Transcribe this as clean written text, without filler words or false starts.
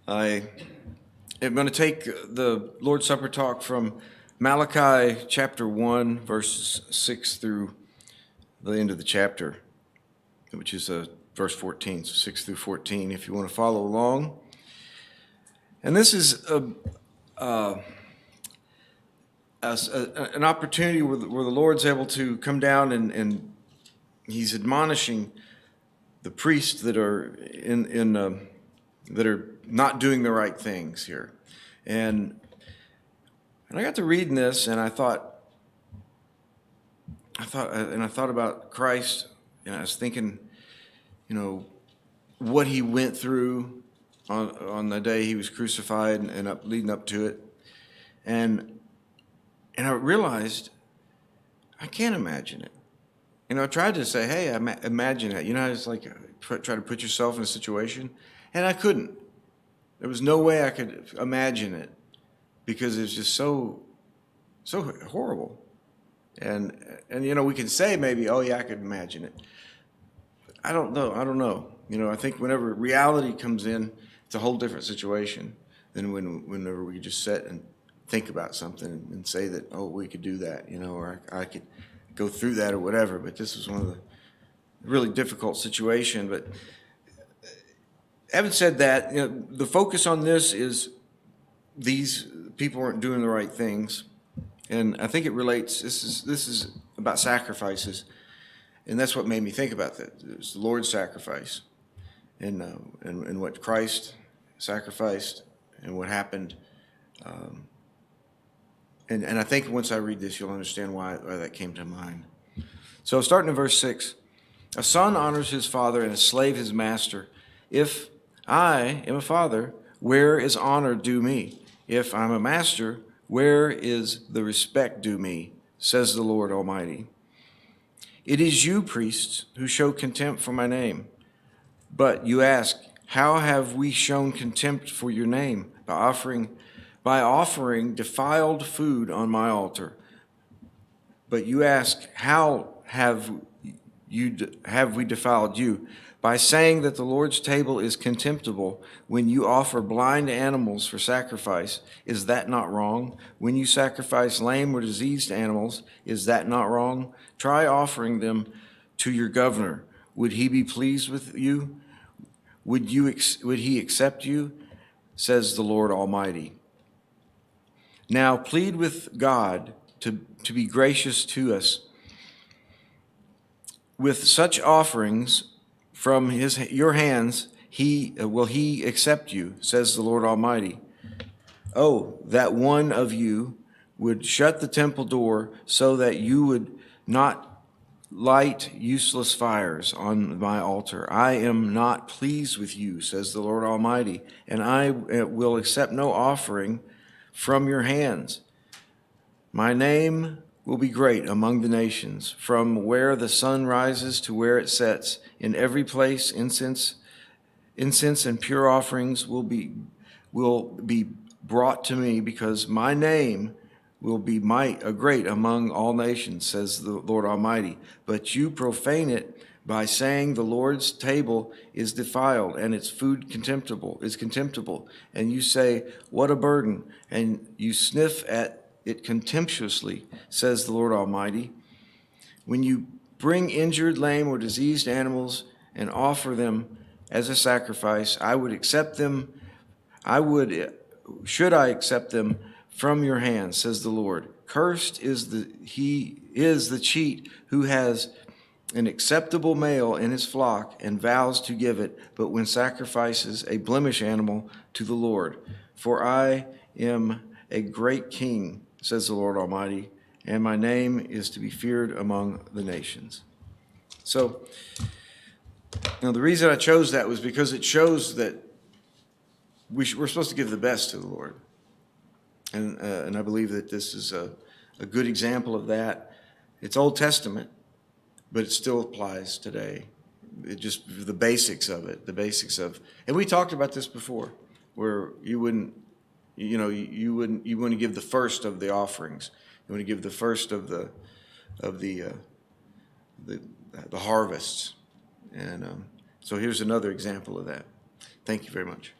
I am going to take the Lord's Supper talk from Malachi chapter 1, verses 6 through the end of the chapter, which is verse 14, so 6 through 14, if you want to follow along. And this is an opportunity where the Lord's able to come down and He's admonishing the priests that are that are not doing the right things here. And I got to reading this, and I thought about Christ, and I was thinking, what He went through on the day He was crucified and leading up to it. And I realized I can't imagine it. I tried to say, hey, imagine it. It's like try to put yourself in a situation, and I couldn't. There was no way I could imagine it because it's just so horrible. And we can say maybe, oh yeah, I could imagine it. I don't know. I think whenever reality comes in, it's a whole different situation than whenever we just sit and think about something and say that, oh, we could do that, or I could go through that or whatever. But this was one of the really difficult situation. But having said that, the focus on this is these people aren't doing the right things, and I think it relates. This is about sacrifices, and that's what made me think about that. It was the Lord's sacrifice, and what Christ sacrificed, and what happened. And I think once I read this, you'll understand why that came to mind. So starting in verse 6, a son honors his father and a slave his master. If I am a father, where is honor due me? If I'm a master, where is the respect due me? Says the Lord Almighty. It is you, priests, who show contempt for my name. But you ask, how have we shown contempt for your name? By offering defiled food on my altar. But you ask, how have we defiled you? By saying that the Lord's table is contemptible when you offer blind animals for sacrifice. Is that not wrong? When you sacrifice lame or diseased animals, is that not wrong? Try offering them to your governor. Would he be pleased with you? Would he accept you? Says the Lord Almighty. Now plead with God to be gracious to us. With such offerings from your hands, will he accept you, says the Lord Almighty. Oh, that one of you would shut the temple door so that you would not light useless fires on my altar. I am not pleased with you, says the Lord Almighty, and I will accept no offering from your hands. My name will be great among the nations, from where the sun rises to where it sets. In every place, incense and pure offerings will be brought to me, because my name will be great among all nations, says the Lord Almighty. But you profane it by saying the Lord's table is defiled and its food is contemptible. And you say, what a burden, and you sniff at it contemptuously, says the Lord Almighty. When you bring injured, lame, or diseased animals and offer them as a sacrifice, should I accept them from your hands, says the Lord. Cursed is the cheat who has an acceptable male in his flock and vows to give it, but when sacrifices a blemish animal to the Lord. For I am a great king, says the Lord Almighty, and my name is to be feared among the nations. So, the reason I chose that was because it shows that we're supposed to give the best to the Lord. And I believe that this is a good example of that. It's Old Testament, but it still applies today. It just the basics of it, and we talked about this before, where you wouldn't give the first of the offerings. You want to give the first of the harvests. And so here's another example of that. Thank you very much.